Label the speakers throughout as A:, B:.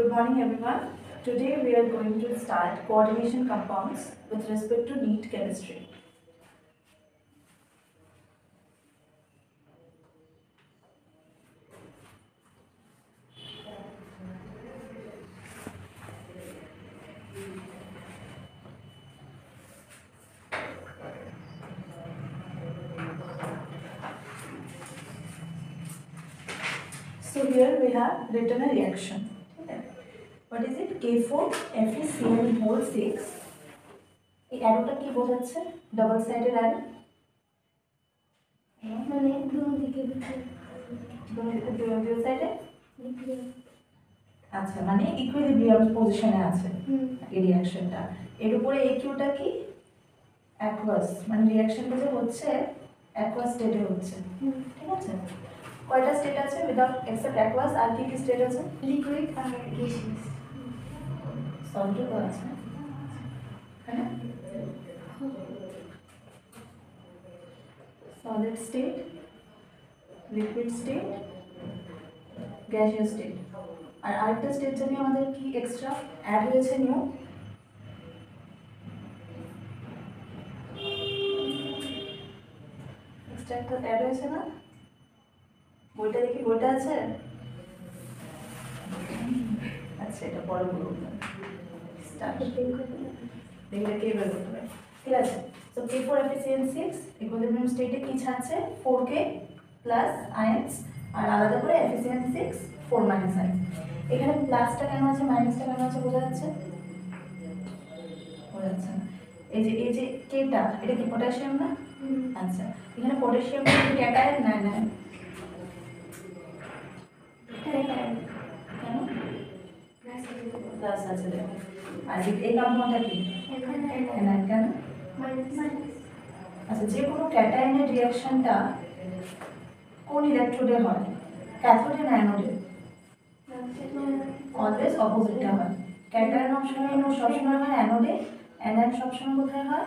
A: Good morning everyone. Today we are going to start coordination compounds with respect to neat chemistry. So here we have written a reaction. What is it? K4 FeCl whole 6. এই অ্যারোটা কি বোঝাচ্ছে? Double sided arrow.
B: মানে দুই
A: সাইডে আচ্ছা, মানে equilibrium পজিশনে আছে এই রিঅ্যাকশনটা। এর উপরে এই কিউটা কি? অ্যাকুয়াস, মানে রিঅ্যাকশনটা যে হচ্ছে অ্যাকুয়াস স্টেটে হচ্ছে। ঠিক আছে, কয়টা স্টেট আছে উইদাউট এক্সেপ্ট অ্যাকুয়াস? আর কি কি স্টেট আছে?
B: লিকুইড আর গ্যাসিয়াস।
A: সলিড তো আছে, হ্যাঁ, solid state, liquid state, gaseous state. আর আরেকটা স্টেট জানি আমাদের কি এক্সট্রা অ্যাড হয়েছে নিউ? এক্সট্রা একটা অ্যাড হয়েছে না? বইটা দেখি, বইটা আছে? আচ্ছা, এটা পরে বলবো। দেখলে কে বের করতে পারে। ঠিক আছে, তো K4 FeCl6 ইকুইলিব্রিয়াম স্টেটে কি আছে? 4K প্লাস আয়ন্স, আর আলাদা করে FeCl6 4 মাইনাস আয়ন্স। এখানে প্লাসটা কেন আছে, মাইনাসটা কেন আছে বোঝা যাচ্ছে? বোঝা যাচ্ছে না। এই যে কেটা, এটা কি পটাশিয়াম না? আচ্ছা, এখানে পটাশিয়াম কি ক্যাটায়ন? না না, কেন প্লাস আছে দেখো। আর এই কম্পাউন্ডটা কি? অ্যানায়ন। কেন? আচ্ছা, যে কোনো ক্যাটায়নের রিঅ্যাকশনটা কোন ইলেকট্রোডে হয়? ক্যাথোডে না অ্যানোডে? অলওয়েজ অপোজিটটা হয়। ক্যাটায়ন সবসময় হয় অ্যানোডে, অ্যানায়ন সবসময় কোথায় হয়?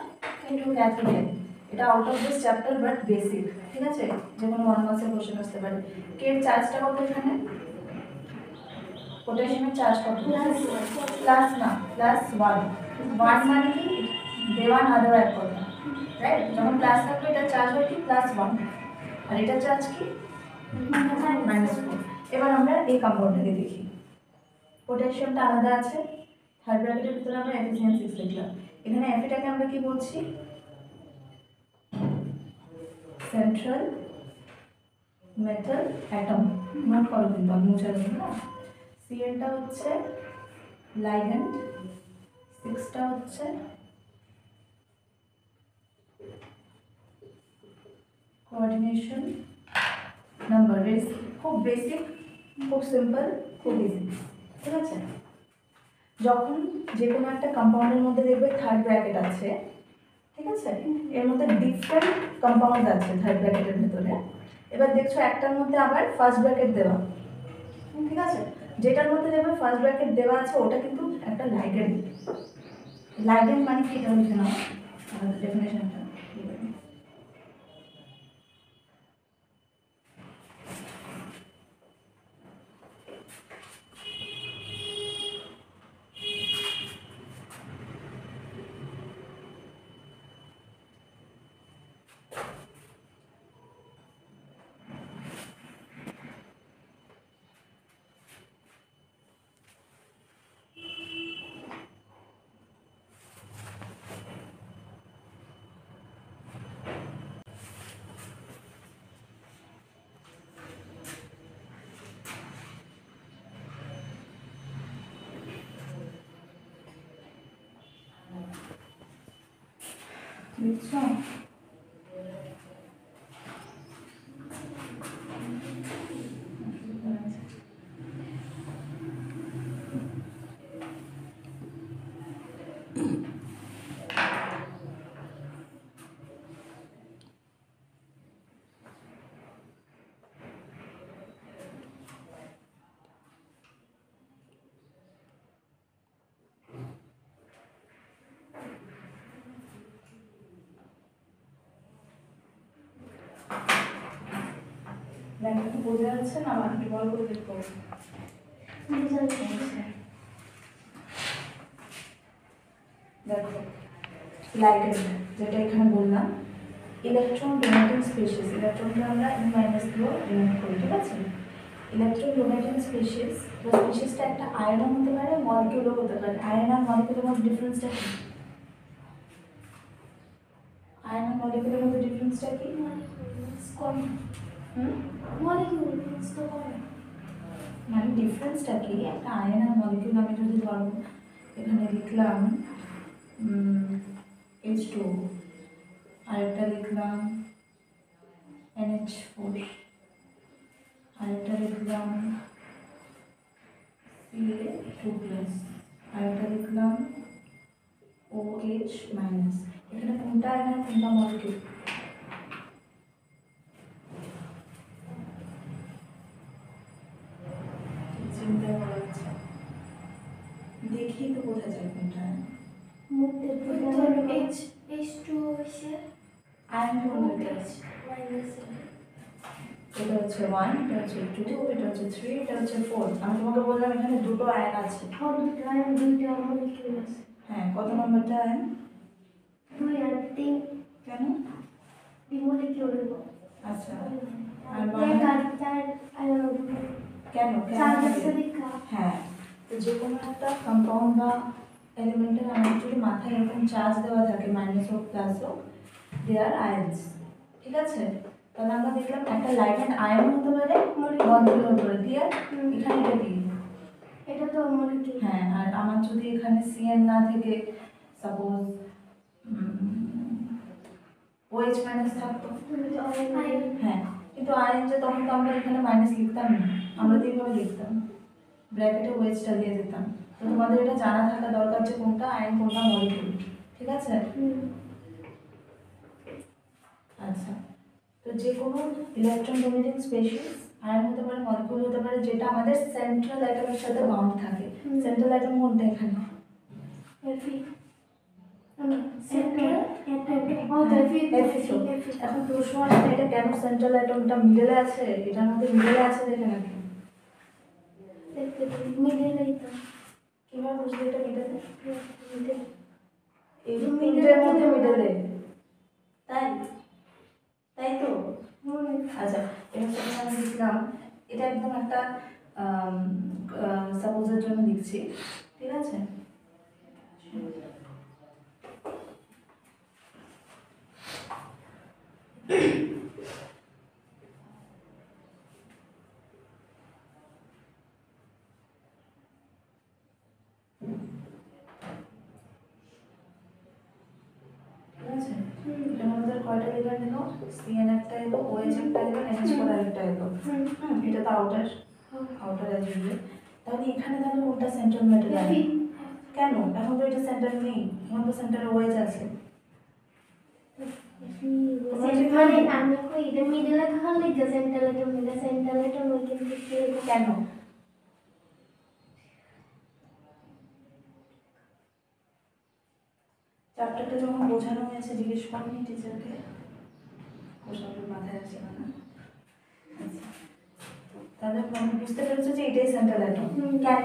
A: ক্যাথোডে। এটা out of this chapter but basic. ঠিক আছে, যে কোনো 1 মার্কসের কোশ্চেন আসতে পারে। কে চার্জটা কত এখানে? পটাশিয়ামের চার্জ কত? প্লাস না, প্লাস 1। 1 মানে কি? দেওয়া না দেওয়া এক কথা, রাইট? যখন প্লাস থাকবে এটা চার্জ হয় কি? +1, আর এটা চার্জ কি? -4। এবার আমরা এই কম্পাউন্ডটাকে দেখি। পটাশিয়ামটা আলাদা আছে, থার্ড ব্র্যাকেটের ভিতরে আমরা FeCl6 লিখলাম। এখানে Feটাকে আমরা কি বলছি? Central metal atom. নোট করো কিন্তু, আমি মুছে দেবো না। Clটা হচ্ছে লাইগ্যান্ড, 6টা হচ্ছে কোঅর্ডিনেশন নাম্বার। খুব বেসিক, খুব সিম্পল, খুব ইজি। ঠিক আছে, যখন যে কোনো একটা কম্পাউন্ডের মধ্যে দেখবে থার্ড ব্র্যাকেট আছে, ঠিক আছে, এর মধ্যে ডিফারেন্ট কম্পাউন্ড আছে থার্ড ব্র্যাকেটের ভিতরে। এবার দেখছো একটার মধ্যে আবার ফার্স্ট ব্র্যাকেট দেওয়া। ঠিক আছে, যেটার মধ্যে দেখবে ফার্স্ট ব্র্যাকেট দেওয়া আছে ওটা কিন্তু একটা লাইগ্যান্ড। লাইগ্যান্ড মানে কি? এটা লিখে নাও ডেফিনেশনটা। বুঝছো? বোঝা যাচ্ছে না? একটু বড় করে দেখবো। দেখো লাইগেন্ড যেটা এখানে বললাম, ইলেকট্রন ডোনেটিং স্পিসিস, ইলেকট্রনকে আমরা N- দিয়ে ডিনোট করি, ঠিক আছে? ইলেকট্রন ডোনেটিং স্পিসিস বা স্পিসিসটা একটা আয়নও হতে পারে, মলিকিউলও হতে পারে। আয়ন আর মলিকিউলের মধ্যে ডিফারেন্সটা কি? আয়ন আর মলিকিউলের মধ্যে ডিফারেন্সটা কি? মানে ডিফারেন্সটা কি? একটা আয়ন আর মলিকিউল আমি যদি ধরো এখানে লিখলাম H2, আরেকটা লিখলাম NH4, আরেকটা লিখলাম Ca2+, আরেকটা লিখলাম OH-, এখানে কোনটা আয়ন আর কোনটা মলিকিউল? চিন্তা করা হচ্ছে, দেখি তো বোঝা যায় কোনটা আয়ন। আয়ন কোনটা? এটা হচ্ছে 1, এটা হচ্ছে 2, এটা হচ্ছে 3, এটা হচ্ছে 4। আমি তোমাকে বললাম এখানে দুটো আয়ন আছে। হ্যাঁ, কত নম্বরটা আয়ন? কেন? আচ্ছা, আর কেন হ্যাঁ, তো যে কোনো একটা কম্পাউন্ড বা এলিমেন্টের আমার যদি মাথায় এরকম চার্জ দেওয়া থাকে মাইনাস হোক প্লাস হোক, দে আর আয়নস, ঠিক আছে? তাহলে আমরা দেখলাম একটা লাইগেন্ড আয়ন হতে পারে, মলিকিউল হতে পারে। ক্লিয়ার? এখানে এটা কি?
B: এটা তো মলিকিউল।
A: হ্যাঁ, আর আমার যদি এখানে CN না থেকে সাপোজ OH- থাকতো, হ্যাঁ, কিন্তু আয়ন যে তখন তো আমরা এখানে মাইনাস লিখতাম না, আমরা তো এইভাবে লিখতাম, ব্র্যাকেটে OH-টা দিয়ে দিতাম। তো তোমাদের এটা জানা থাকা দরকার যে কোনটা আয়ন কোনটা মলিকিউল, ঠিক আছে? আচ্ছা, তো যে কোনো ইলেকট্রন ডোনেটিং স্পিসিস আয়ন হতে পারে, মলিকিউল হতে পারে, যেটা আমাদের সেন্ট্রাল অ্যাটমের সাথে বাউন্ড থাকে। সেন্ট্রাল অ্যাটম কোনটা এখানে? এখন প্রশ্ন আসছে এটা কেন সেন্ট্রাল অ্যাটমটা মিডলে আছে, এটার মধ্যে মিডলে আছে দেখে নাকি? কিভাবে বুঝলে এটা মিডলে? এই তিনটের মধ্যে মিডলে, তাই তাই তো? আচ্ছা, এটা যখন আমি লিখলাম, এটা একদম একটা সাপোজের জন্য লিখছি, ঠিক আছে? ঠিক আছে, এখানে আমাদের কয়টা লেয়ার এলো? CN একটা এলো, OH একটা এলো, NH4 আরেকটা এলো। এটা তো আউটার অ্যাজুলে। তাহলে এখানে তাহলে কোনটা সেন্ট্রাল মেটাল আছে? কেন? এখন তো এটা সেন্টার নেই, এখন তো সেন্টারে OH আছে। কেন? চ্যাপ্টারটা যখন বোঝানো হয়েছে জিজ্ঞেস করেনি টিচারকে? ওসবের মাথায় আসে না। আচ্ছা, তাহলে বুঝতে পেরেছো যে এটাই সেন্ট্রাল অ্যাটম। কেন?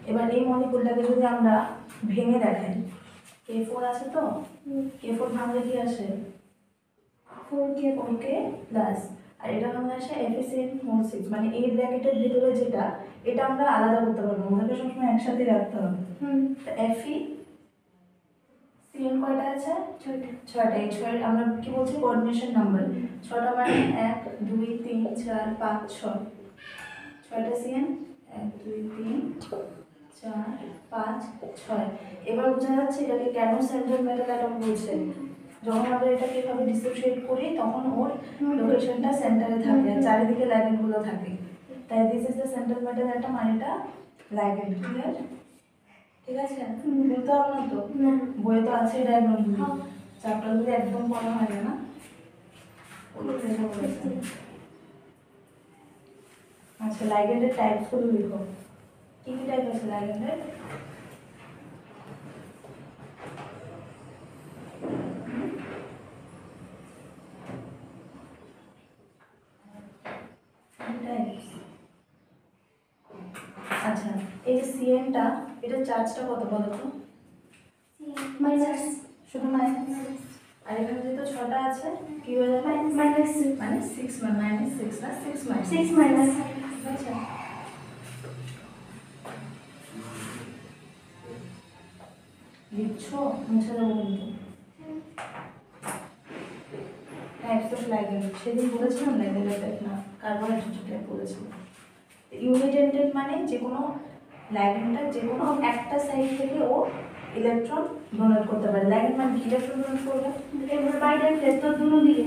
A: এবার এই মলিকুলটাকে যদি আমরা ভেঙে দেখাই, K4 আছে তো, K4 ভাঙলে কি আসে? 4K প্লাস, আর এটা ভাঙলে আসে Fe6, মানে এই ব্র্যাকেটের ভিতরে যেটা, এটা আমরা আলাদা করতে পারবো, ওদেরকে সবসময় একসাথে রাখতে হবে। তো Fe কয়টা আছে? 6টা। এই 6 আমরা কি বলছি? Coordination number. 6টা মানে 1 2 3 4 5 6, 6টা CN, 1 2 3 4 5 6। এবার বোঝা যাচ্ছে এটাকে কেন সেন্ট্রাল মেটাল অ্যাটম বলছে। যখন আমরা এটাকে এভাবে ডিসোসিয়েট করি তখন ওর লোকেশনটা সেন্টারে থাকে আর চারিদিকে লাইগেন্ডগুলো থাকে, তাই this is the central metal atom আর এটা লাইগেন্ড। ক্লিয়ার? ঠিক আছে, বলতে হবে না তো? বইয়ে তো আছে ডায়াগ্রামগুলো, চ্যাপ্টারগুলো একদম পড়া হয় না। আচ্ছা, লাইগেন্ডের টাইপসগুলো লিখো। কি কি টাইপ আছে লাইগেন্ডের? আচ্ছা, এই যে CN-টা, এটা চার্জটা কত বলো তো?
B: মাইনাস
A: শুধু মাইনাস, আর এখানে যেহেতু 6টা আছে কি হয়ে যাবে
B: মাইনাস
A: মানে 6 মাইনাস 6 না 6 মাইনাস
B: 6 মাইনাস
A: আচ্ছা লিখছো মুছে দেবো কিন্তু টাইপস অফ লাইগেন্ড সেদিন বলেছিলাম লাইগেন্ডের টাইপ না কার্বোহাইড্রেট টাইপ বলেছিলাম ইউনিডেন্টেড মানে যে কোনো লাইগেন্ডটা যে কোনো একটা সাইড থেকে ও ইলেকট্রন ডোনেট করতে পারে লাইগেন্ড মানে ইলেকট্রন ডোনেট করবে
B: এবার বাইরে তো দুটো দিকে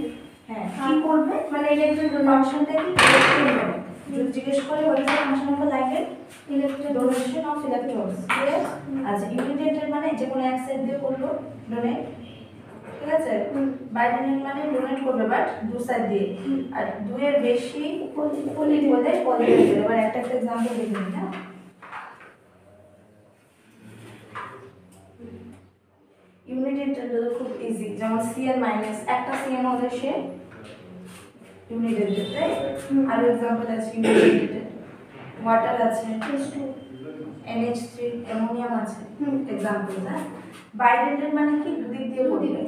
A: হ্যাঁ কি করবে
B: মানে ইলেকট্রন
A: ফাংশনটা কি ইলেকট্রন ডোনেট যদি জিজ্ঞেস করে what is the function of the ligand
B: electron
A: donation of electrons clear আচ্ছা ইউনিডেন্টেড মানে যে কোনো এক সাইড দিয়ে করলো ডোনেট ঠিক আছে বাইডেন্টেড মানে ডোনেট করবে বাট দু সাইড দিয়ে আর দুইয়ের বেশি পলি বলে পজিটিভ এবার একটা এক্সাম্পল দেখে নিই হ্যাঁ ইউনিডেন্টেড হলো খুব ইজি যেমন সিএন মাইনাস একটা সিএন হলে সে ইউনিডেন্টেড তাই আর এক্সাম্পল আছে ইউনিডেন্টেড ওয়াটার আছে NH3 অ্যামোনিয়াম আছে এক্সাম্পল না বাইডেন্টেড মানে কি দুদিক দিয়ে করবে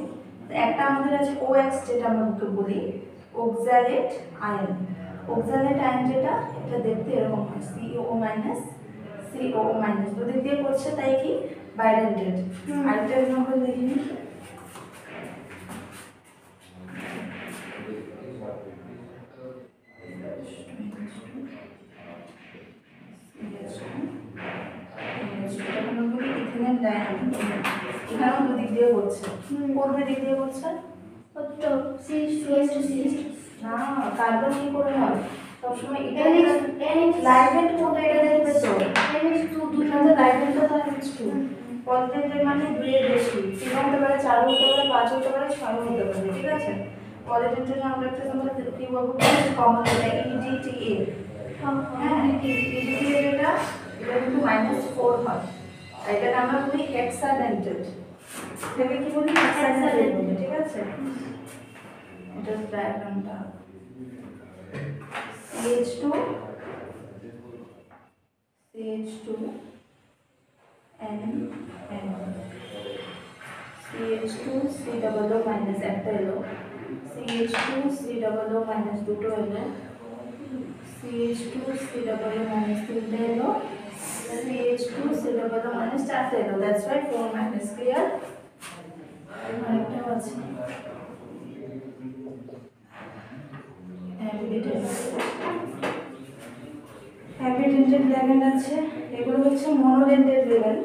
A: একটা আমাদের আছে OX যেটা আমরা বলি অক্সালেট আয়ন অক্সালেট আয়ন যেটা এটা দেখতে এরকম হয় COO মাইনাস COO মাইনাস দুদিক দিয়ে করছে তাই কি বাইডেন্টেড আরেকটা এক্সাম্পল দেখি এখানেও দুদিক দিয়ে করছে কোন দিক দিয়ে করছে
B: তো
A: না কার্বন কি করে হয় সবসময় এটা
B: NH
A: লাইগেন্ড কোনটা এটা দেখবে তো
B: NH2
A: দুটাতে লাইগেন্ডটা তো NH2 পলিডেন্টের মানে দুইয়ের বেশি 3 হতে পারে 4 হতে পারে 5 হতে পারে 6 হতে পারে ঠিক আছে পলিডেন্টের আমরা একটা আমরা কি বলবো কমন এটা EDTA হ্যাঁ EDTA এটা কিন্তু -4 হয় আর এটাকে আমরা বলি হেক্সাডেন্টেড এটাকে কি বলি হেক্সাডেন্টেড বলি ঠিক আছে এটা ডায়াগ্রামটা CH2 N CH2 C double O minus একটা এলো CH2 C double O minus দুটো এলো CH2 C double O minus তিনটে এলো CH2 C double O minus চারটে এলো that's why 4 minus clear আরেকটাও আছে হ্যাবিটেন্টেড লাইগেন্ড আছে এগুলো হচ্ছে মনোডেন্টেড লাইগেন্ড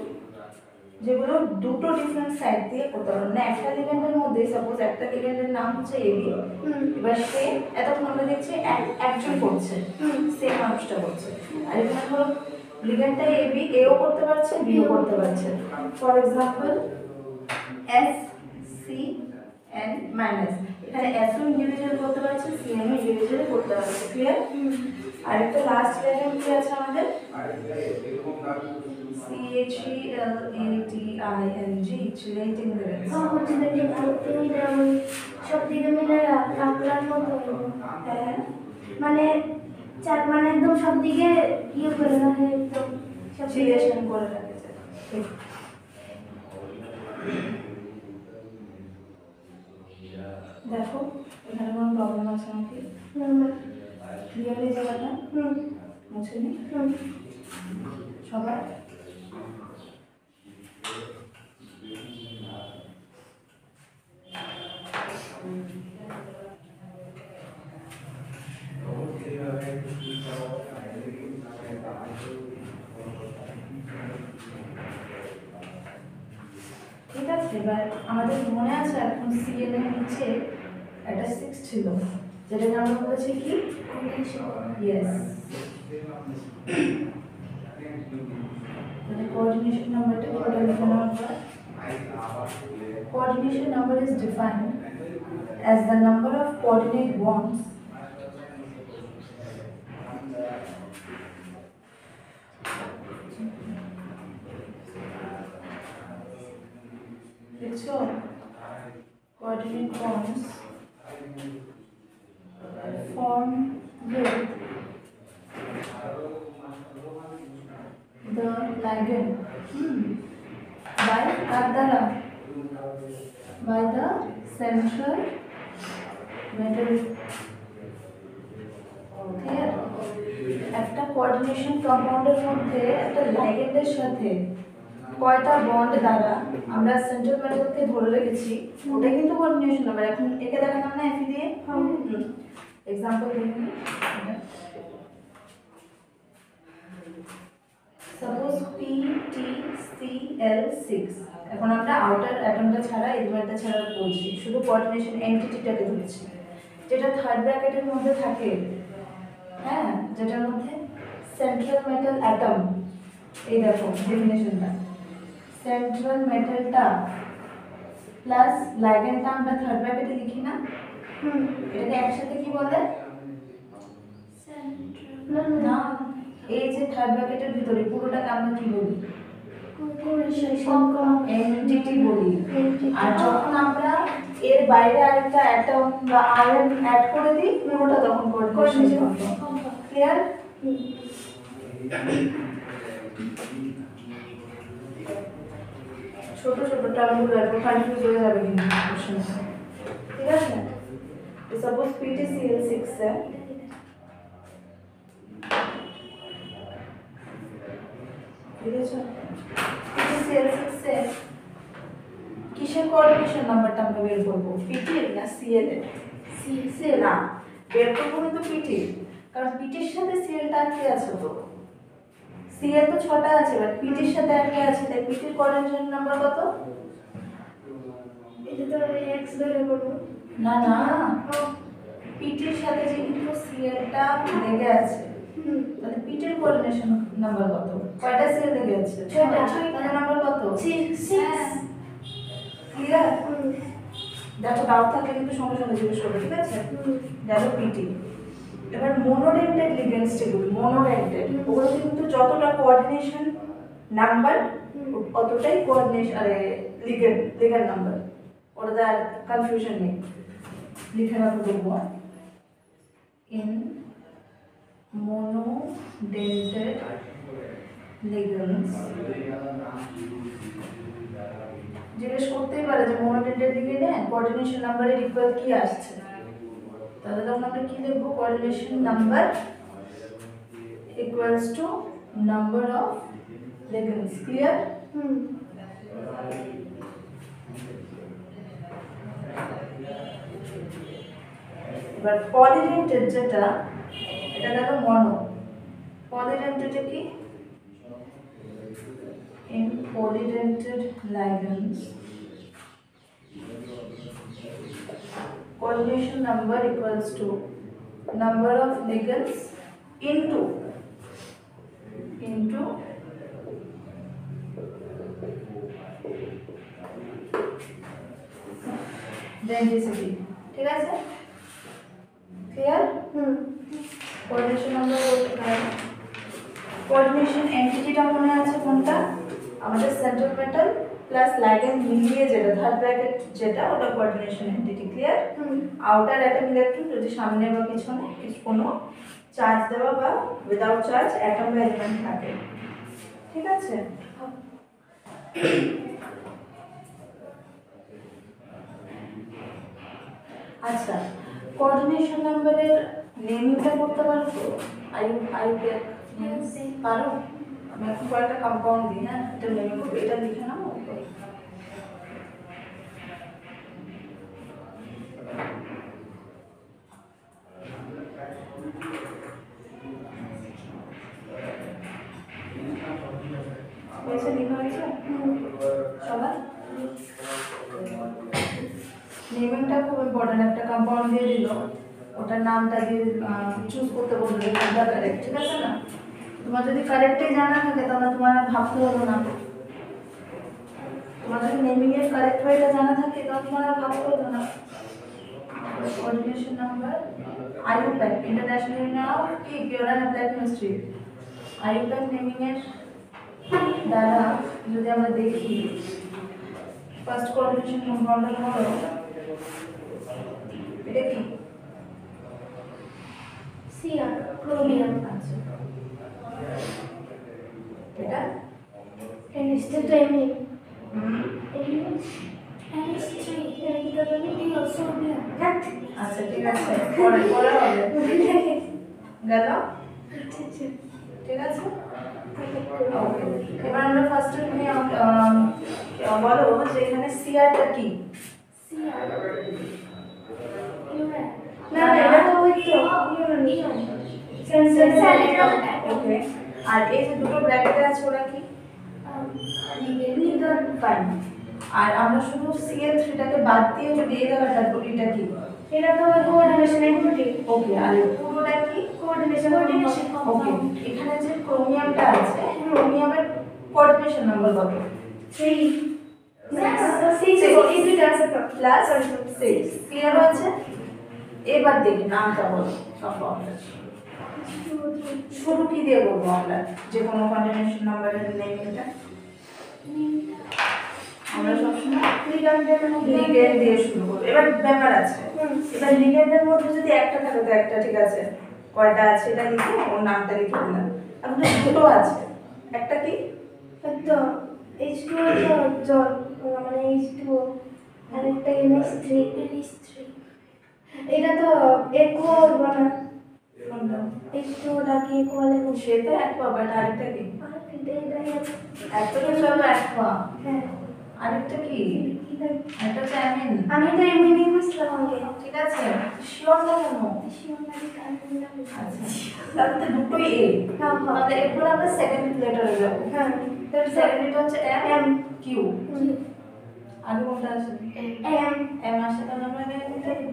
A: যেগুলো দুটো ডিফারেন্ট সাইড দিয়ে করতে পারবে না একটা লিগেন্ডের মধ্যে সাপোজ একটা লিগেন্ডের নাম হচ্ছে এবি এবার সে এতক্ষণ আমরা দেখছি একজন করছে সেম মানুষটা করছে আর এখানে ধরো লিগেন্ডটা এবি এও করতে পারছে বিও করতে পারছে for example S C N minus এখানে এসও ইন্ডিভিজুয়াল করতে পারছে সিএনও ইন্ডিভিজুয়াল করতে পারছে ক্লিয়ার আরেকটা লাস্ট লিগেন্ড কি আছে আমাদের CHELATING চিলেটিং লিগেন্ড
B: সব দিকে মিলে রাখলার মতো
A: হ্যাঁ
B: মানে চার মানে একদম সব দিকে ইয়ে করে রাখে একদম সব
A: চিলেশন করে রাখেছে দেখো এখানে কোনো প্রবলেম আছে নাকি ক্লিয়ার এই জায়গাটা মুছে নি সবার ঠিক আছে এবার আমাদের মনে আছে এখন সিএন এর নিচে একটা 6 ছিল যেটা আমরা বলেছি কি ইয়েস মানে কোঅর্ডিনেশন নাম্বারটা পুরোটা লিখে নেওয়ার পর coordination number is defined as the number of coordinate bonds coordinate bonds formed with the ligand by কার দ্বারা, by the central metal. Clear? একটা কোঅর্ডিনেশন কম্পাউন্ডের মধ্যে একটা লাইগেন্ডের সাথে কয়টা বন্ড দ্বারা আমরা সেন্ট্রাল মেটালকে ধরে রেখেছি, ওটা কিন্তু কোঅর্ডিনেশন নাম্বার। এখন একে দেখালাম না এফি দিয়ে, এক্সাম্পল দেখুন। সাপোজ PTCl6, এখন আমরা আউটার অ্যাটমটা ছাড়া এলিমেন্টটা ছাড়া বলছি, শুধু কোঅর্ডিনেশন এন্টিটিটাকে ধরেছি, যেটা থার্ড ব্র্যাকেটের মধ্যে থাকে। হ্যাঁ, যেটার মধ্যে সেন্ট্রাল মেটাল অ্যাটম, এই দেখো ডেফিনেশনটা, সেন্ট্রাল মেটালটা প্লাস লাইগেন্ডটা আমরা থার্ড ব্র্যাকেটে লিখি না, এটাকে একসাথে কি বলে? না, এই যে থার্ড ব্র্যাকেটের ভিতরে পুরোটাকে আমরা কি বলি? এনটিটি বলি। আর যখন আমরা এর বাইরে আরেকটা অ্যাটম বা আয়ন অ্যাড করে দিই, পুরোটা তখন কোঅর্ডিনেশন কম্পাউন্ড। ক্লিয়ার? ছোট ছোট টার্মগুলো একটু কনফিউজ হয়ে যাবে কিন্তু কোশ্চেনে। ঠিক আছে? তো সাপোজ PTCl6 है, PTCl6 है, কিসের কোঅর্ডিনেশন নাম্বারটা আমরা বের করব? PT না CL এর? CL না, বের করব কিন্তু PT, কারণ PT এর সাথে CL টা আটকে আছে তো। CL তো 6টা আছে, বাট PT এর সাথে আটকে আছে, তাই PT এর কোঅর্ডিনেশন নাম্বার কত?
B: এটা তো x ধরে করব
A: না না, PT এর সাথে যেহেতু CL টা লেগে আছে, তাহলে PT এর কোঅর্ডিনেশন নাম্বার কত? কয়টা CL লেগে আছে? 6টা। তাহলে নাম্বার কত? 6। ক্লিয়ার? দেখো ডাউট থাকলে কিন্তু সঙ্গে সঙ্গে জিজ্ঞেস করবে, ঠিক আছে? দেখো PT। এবার মোনোডেন্টেড লিগেন্ডস যেগুলো, মোনোডেন্টেড, ওগুলো কিন্তু যতটা কোঅর্ডিনেশন নাম্বার অতটাই কোঅর্ডিনেশন আরে লিগেন্ড নাম্বার, ওটা আর কনফিউশন নেই। লিখে রাখো দেখবো, ইন মোনোডেন্টেড লিগেন্ডস। জিজ্ঞেস করতেই পারে যে মোনোডেন্টেড লিগেন্ডে কোঅর্ডিনেশন নাম্বারের ইকুয়াল কি আসছে, তাহলে তখন আমরা কি লিখবো? Coordination number equals to number of ligands. Clear? এবার পলিডেন্টেড যেটা, এটা গেল মনো। পলিডেন্টেড কি? In polydented ligands, coordination number equals to number of ligands into density। ঠিক আছে? ক্লিয়ার? কোঅর্ডিনেশন নাম্বার কোঅর্ডিনেশন এন্টিটিটা মনে আছে কোনটা? আমাদের সেন্ট্রাল মেটাল প্লাস লাইগেন্ড মিলিয়ে যেটা থার্ড ব্র্যাকেট যেটা, ওটা coordination entity. Clear? Outer atom electron যদি সামনে বা পিছনে কোনো চার্জ দেওয়া বা উইদাউট চার্জ অ্যাটম বা এলিমেন্ট থাকে। ঠিক আছে? আচ্ছা, কোঅর্ডিনেশন নাম্বারের নেমিংটা করতে পারো তো? পারো? আমি এখন কয়েকটা কম্পাউন্ড দিই, হ্যাঁ, এটা নেমিং করবো, এটা লিখে নাও। হয়েছে? লেখা হয়েছে সবার? নেমিংটা খুব ইম্পর্টেন্ট। একটা কম্পাউন্ড দিয়ে দিল, ওটার নামটা দিয়ে চুজ করতে বলবে কোনটা কারেক্ট। ঠিক আছে না? তোমার যদি কারেক্টই জানা থাকে তাহলে তোমার আর ভাবতে হলো না। তোমার যদি নেমিং এর কারেক্ট ওয়েটা জানা থাকে তাহলে তোমার আর ভাবতে হলো না। Coordination number IUPAC, international union of কি pure and applied chemistry. IUPAC naming এর দ্বারা যদি আমরা দেখি, ফার্স্ট কোঅর্ডিনেশন কম্পাউন্ডের হলো এটা কি?
B: CR, chromium.
A: আচ্ছা, এটা
B: এনএসটি টাইমিং।
A: আচ্ছা ঠিক আছে, পরে পরে হবে। গেল? ঠিক আছে, ওকে। এবার আমরা ফার্স্টে তুমি বলো যে এখানে সিআরটা কি?
B: না এটা তো ওই তো সেন্সার
A: ওকে। আর এই যে দুটো ব্র্যাকেটে আছে ওরা কি?
B: লিগার
A: ফাইন। আর আমরা শুধু CL3টাকে বাদ দিয়ে যদি এই জায়গাটা করি, এটা কি?
B: এটা তো কোঅর্ডিনেশন এন্টিটি
A: ওকে। আর এই পুরোটা কি?
B: কোঅর্ডিনেশন
A: ওকে। এখানে যে ক্রোমিয়ামটা আছে, ক্রোমিয়ামের কোঅর্ডিনেশন নাম্বার কত?
B: 3 6 এই দুইটা আছে তো
A: প্লাস 6। ক্লিয়ার হয়েছে? এবার দেখি নামটা বলো সব প্রবলেম। শুরু কি দিয়ে বলবো আমরা? যে কোনো কন্টিনিউশন নাম্বারের নেম এটা আমরা সবসময় লিগেন্ড দিয়ে শুরু করবো। এবার ব্যাপার আছে, এবার লিগেন্ডের মধ্যে যদি একটা থাকে তো একটা, ঠিক আছে, কয়টা আছে এটা লিখে ওর নামটা লিখে দিলাম। এখন তো দুটো আছে, একটা কি?
B: তো H2O তো জল মানে H2O আর একটা NH3 এটা তো একো বানা
A: কোনটা?
B: H2O ডাকি একো বলে
A: সে তো একোয়া, বাট আরেকটা কি? একটা তো চলো একোয়া,
B: হ্যাঁ
A: আরেকটা কি? একটা হচ্ছে অ্যামিন।
B: আমি তো এমনি বুঝলাম আগে
A: ঠিক আছে, শিওর না কেন? আচ্ছা, তাহলে তো দুটোই এ। তাহলে এরপর আমরা সেকেন্ড লেটারে যাবো।
B: হ্যাঁ
A: তার সেকেন্ড লেটার হচ্ছে এম কিউ। আগে কোনটা আছে?
B: এম
A: এম আসে, তাহলে আমরা এম লিখে দিই।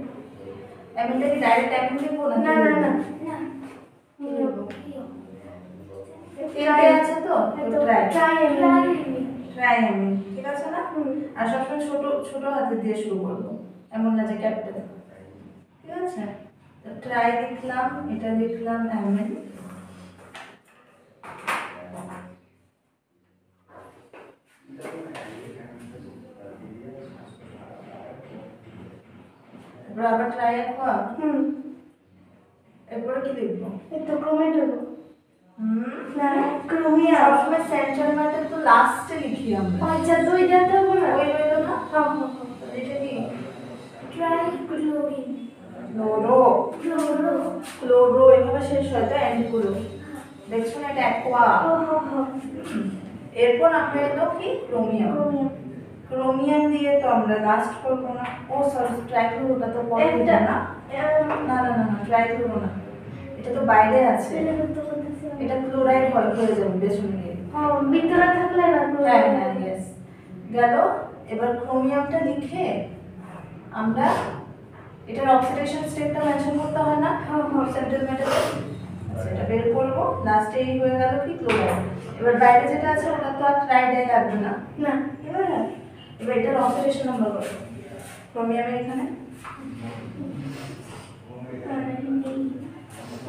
A: এম এর কি ডাইরেক্ট এম লিখবো না?
B: না না না
A: তিনটে আছে তো ট্রাই
B: ট্রাই
A: এম, ঠিক আছে না? আর সবসময় ছোট ছোট হাতে দিয়ে শুরু করবো, এমন না যে ক্যাপিটাল। ঠিক আছে, তো ট্রাই লিখলাম, এটা লিখলাম এম। এরপর আবার ট্রাই একোয়া। এরপরে কি লিখবো?
B: তো ক্রোমেটো না
A: ক্রোমিয়া সবসময় সেন্ট্রাল ম্যাটার তো লাস্টে লিখি আমরা।
B: আচ্ছা দুইটা তো বলা
A: ওই রইলো না?
B: হ্যাঁ
A: এটা কি?
B: ট্রাইক্লোরিন
A: ক্লোরো। ক্লোরো এভাবে শেষ হয় তো অ্যান্টিক্লোরো। দেখছো না, এটা অ্যাকোয়া। এরপর আমরা এলো কি? ক্রোমিয়াম। ক্রোমিয়াম দিয়ে তো আমরা লাস্ট করবো না। ও সরি, ট্রাইক্লোরোটা তো পরে দিতে না। না না না না, ট্রাইক্লোরো না, এটা তো বাইরে আছে। এটা ক্লোরাইড হয়ে যাবে পেছনে গিয়ে।
B: ভিতরে থাকলে না
A: হ্যাঁ হ্যাঁ ইয়েস। গেল। এবার ক্রোমিয়ামটা লিখে আমরা এটার অক্সিডেশন স্টেটটা মেনশন করতে হয় না সেন্ট্রাল মেটালে। সেটা বের করবো, লাস্টে এই হয়ে গেল কি? ক্লোরাইড। এবার বাইরে যেটা আছে ওটা তো আর ট্রাইডাই লাগবে না।
B: না
A: এবার এটার অক্সিডেশন নাম্বার কত ক্রোমিয়ামের এখানে?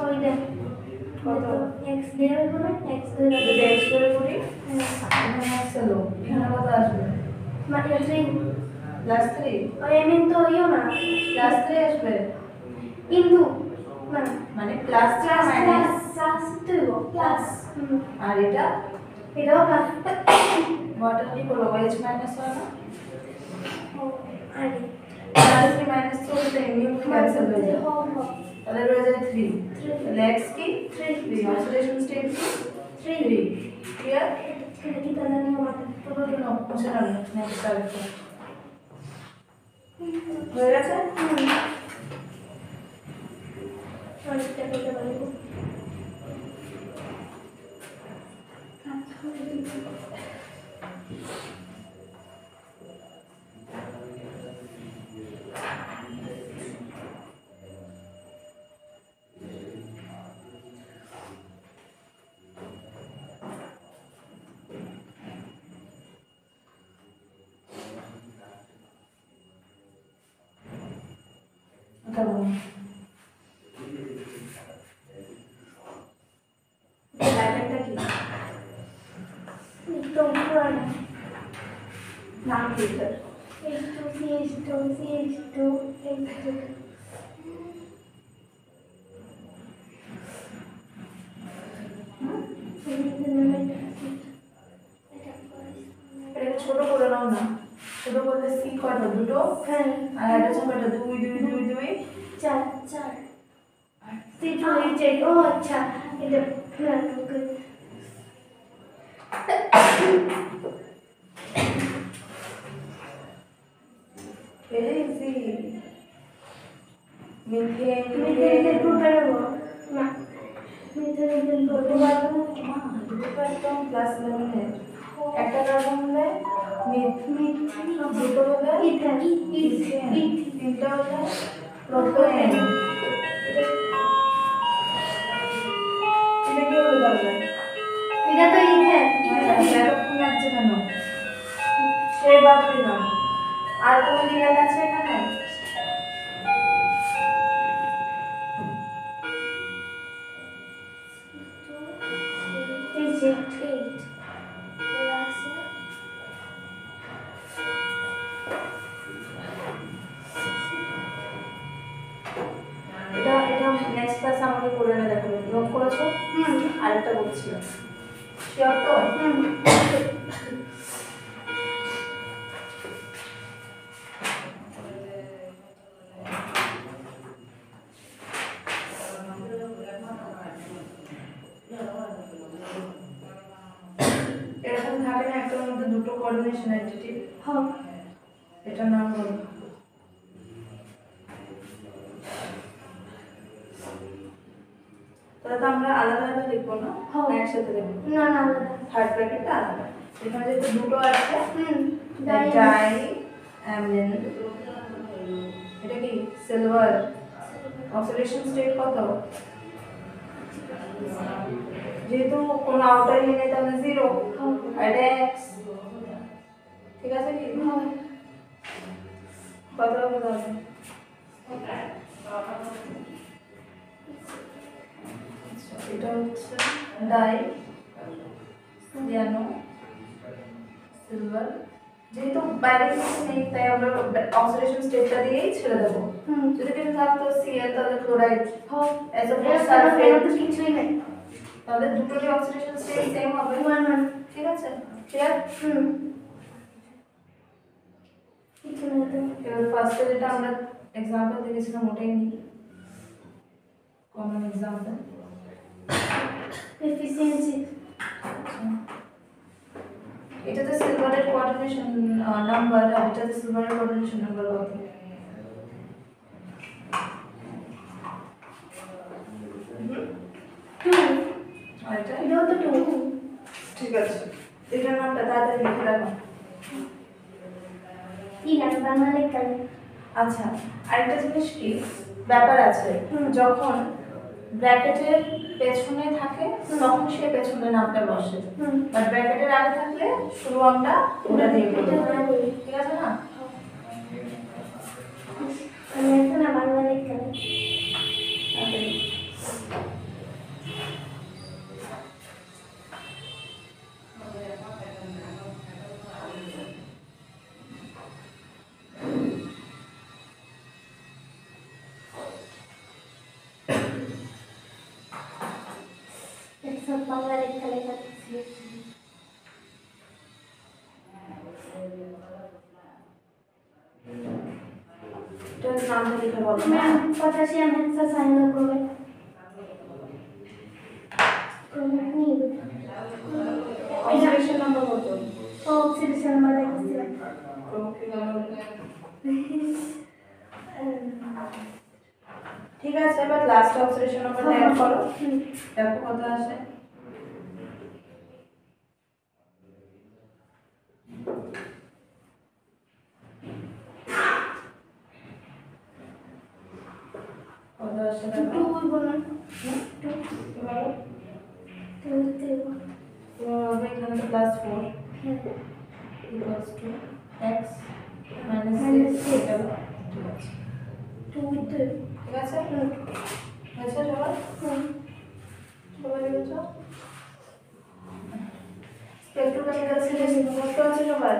B: ওইটা
A: কত?
B: x দিয়ে বলে x দিয়ে
A: যদি এক্স করে করি এখানে এক্স এলো, এখানে কত আসবে?
B: মানে 3
A: +3।
B: ওই এমন তো ইও না
A: +3 আসবে
B: ইন্দু না
A: মানে প্লাস মাইনাস
B: প্লাস
A: আর এটা
B: এটাও প্লাস
A: ওয়াটার কি করবো? H মাইনাস হয় না?
B: আরে
A: +3 মাইনাস তো হলে এমনি ক্যান্সেল হয়ে যায়, তাহলে রয়ে যায় 3। তাহলে x কি? 3। অক্সিডেশন স্টেট কি? 3। ক্লিয়ার?
B: এটা কি তাহলে নিয়ম আছে
A: পুরো দিন মুছে না, নেক্সট আরেকটা হয়ে গেছে।
B: অনেকটা করতে পারবো
A: এটা বলো। লাইনটা কি?
B: একদম পুরানো
A: নাম কি এটার?
B: H2CH2
A: এটাকে ছোট করে নাও ছোটো বলতে সি কত দুটো,
B: হ্যাঁ
A: আর হাইড্রোজেন কত 2 2 2 2
B: চার চার C2H8 ও আচ্ছা এটা না ওকে
A: ভেরি ইজি। মিথেন
B: মিথেনকে গ্রুপে নেব না মিথেনকে
A: দুটো
B: গ্রুপে
A: কার্বন, দুটো একদম প্লাস 11 একটা কার্বন হলে দুটো হলে
B: ইথেন
A: তিনটা হলে প্রোপেন। এটা কি হলো তাহলে?
B: এটা তো ইথেন
A: এরকম লাগছে কেন? সে বাদ দিলাম, আর কোনো লিগার আছে এখানে? এটা এটা নেক্সট ক্লাসে আমাকে করে না দেখাবে, নোট করেছো? আরেকটা বলছি, শিওর তো? এরকম থাকে না একটার মধ্যে দুটো কোঅর্ডিনেশন অ্যাডজেক্টিভ?
B: হ্যাঁ
A: এটার নাম বলো। তাহলে তো আমরা আলাদা আলাদা লিখবো না,
B: হ্যাঁ।
A: একসাথে লিখবো।
B: না না
A: থার্ড ব্র্যাকেটটা আলাদা। এখানে যেহেতু দুটো আছে,
B: ডাই
A: ডাই অ্যামিন, এটা কি সিলভার, অক্সিডেশন স্টেট কত? যেহেতু কোনো আউটার নেই তাহলে 0, আর এটা x, ঠিক আছে কি? কত হবে তাহলে? এটা হচ্ছে ডাই সিয়ানো সিলভার, যেহেতু বাইরে কিছু নেই তাই আমরা অক্সিডেশন স্টেটটা দিয়েই ছেড়ে দেবো। যদি কিছু থাকতো Cl তাহলে ক্লোরাইড, অ্যাজোফোস সালফেট,
B: কিছুই নেই
A: তাহলে দুটোরই অক্সিডেশন স্টেট সেম হবে। ঠিক আছে, ক্লিয়ার?
B: কিছু নেই তো
A: এবার ফার্স্টে যেটা আমরা এক্সাম্পল দেখেছিলাম ওটাই নিই, কমন এক্সাম্পল।
B: এফিসিয়েন্সি
A: এটাতে সিলভারের কোঅর্ডিনেশন নাম্বার, আর এটাতে সিলভারের কোঅর্ডিনেশন নাম্বার কত? আর এটা
B: এটাও তো 2
A: ঠিক আছে, এটার নামটা তাড়াতাড়ি লিখে রাখো।
B: কি লাগে বাংলা লেখা
A: আচ্ছা, আরেকটা জিনিস কি ব্যাপার আছে, যখন ব্র্যাকেটের পেছনে থাকে তখন সে পেছনে নামটা বসে, আর ব্র্যাকেটের আগে থাকলে শুরু আমরা ওটা দিয়ে করবো, ঠিক আছে না?
B: আমি একটা না বাংলা লেখা সব বাংলা লেখা লেখা
A: এটার নামটা লিখে বলো।
B: ম্যাম পটাশিয়াম হেক্সাসাইনোক্রোমেট
A: অক্সিডেশন নাম্বার কত?
B: অক্সিডেশন নাম্বার দেখছি
A: ঠিক আছে, এবার লাস্ট অক্সিডেশন নাম্বারটা অ্যাড করো, দেখো কত আসে। কত আসে দেখো।
B: টু বলবো না
A: এবার হবে এখানে তো +4 equals to x minus 6 এটা ঠিক আছে।
B: টু উইথ
A: ঠিক আছে, হয়েছে সবার? সবাই লিখেছো? স্পেকট্রোকেমিক্যাল সিরিজ মুখস্থ আছে সবার?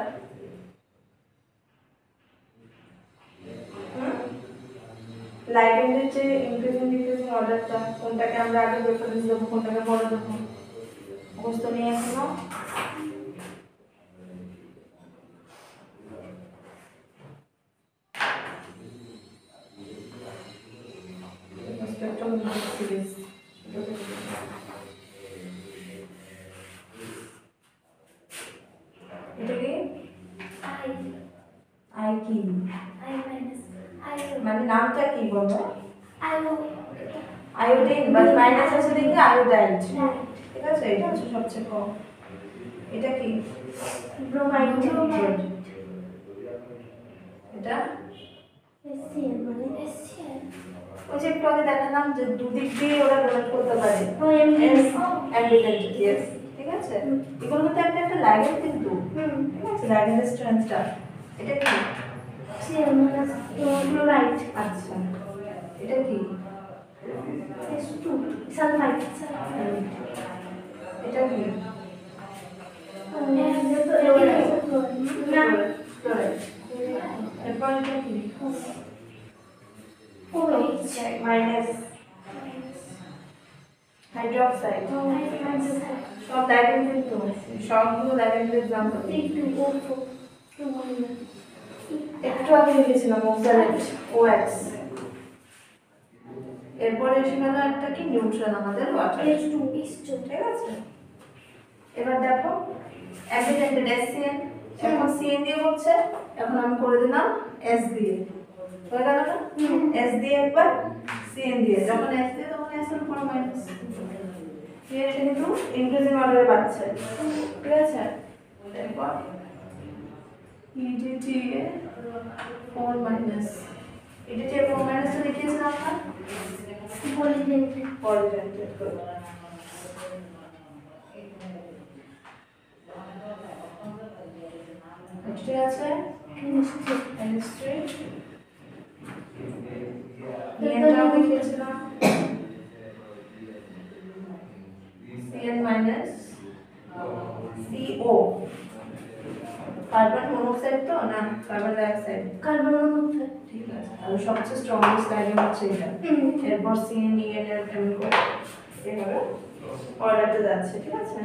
A: লাইট এন্ডের যে ইনক্রিজিং ডিক্রিজিং অর্ডারটা, কোনটাকে আমরা আগে প্রেফারেন্স দেবো, কোনটাকে পরে দেবো, মুখস্থ নিয়ে এখনো? মানে নামটা কি বলো?
B: আয়ো
A: আয়োডিন, বাট মাইনাস আছে দেখে আয়োডাইড।
B: হ্যাঁ
A: ঠিক আছে, এটা হচ্ছে সবচেয়ে কম। এটা কি?
B: ব্রোমাইড
A: এটা
B: এসিএন মানে এসিএন
A: ওই যে একটু আগে দেখালাম যে দুদিক দিয়ে ওরা ডোনেট করতে পারে।
B: ও এমবিএস
A: অ্যাম্বিডেন্ট, ইয়েস। ঠিক আছে, এগুলো কিন্তু একটা একটা লাগেন কিন্তু। ঠিক আছে, লাগেনের স্ট্রেংথটা। এটা কি?
B: সিএন মানে ক্লোরাইড
A: আচ্ছা, এটা কি?
B: S2 সালফাইড
A: এটা কি?
B: না
A: ক্লোরাইড। এরপর এটা কি?
B: OH
A: minus hydroxide. সব লাগেন কিন্তু, সবগুলো লাগেনের এক্সাম্পল। একটু আগে লিখেছিলাম অক্সালেট, OX। এরপরে এসে গেল একটা কি নিউট্রাল, আমাদের ওয়াটার। ঠিক আছে, এবার দেখো অ্যাম্বিডেন্টেড SCN, এখন CN দিয়ে হচ্ছে, এখন আমি করে দিলাম S দিয়ে। হয়ে গেল না? S দিয়ে একবার, CN দিয়ে। যখন S দিয়ে তখন S এর উপর মাইনাস। এটা কিন্তু ইনক্রিজিং অর্ডারে বাড়ছে। ঠিক আছে, এরপর EDT এ 4 মাইনাস। EDT এ 4 মাইনাসটা দেখিয়েছিলাম না? পলিডেন্টেড। ঠিক আছে, কেমিস্ট্রি নিয়মটাও দেখিয়েছিলাম। CN minus CO, carbon monoxide তো না, কার্বন ডাইঅক্সাইড।
B: কার্বন মনোক্সাইড
A: ঠিক আছে, আর সবচেয়ে স্ট্রংগেস্ট লাইন হচ্ছে এটা। এরপর CN EN এর কেমিক্যাল এভাবে অর্ডারটা যাচ্ছে। ঠিক আছে,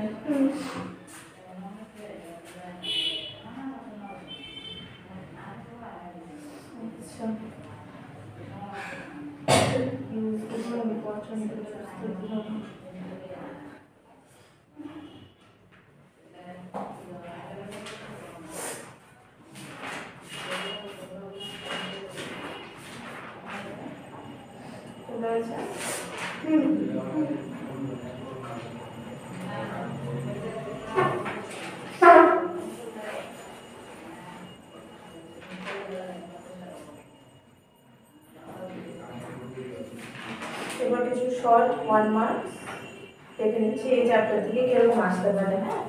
A: আচ্ছা ইম্পর্টেন্ট এবার কিছু শর্ট 1 মার্কস দেখে নিচ্ছি এই চ্যাপ্টার থেকে কিরকম আসতে পারে। হ্যাঁ,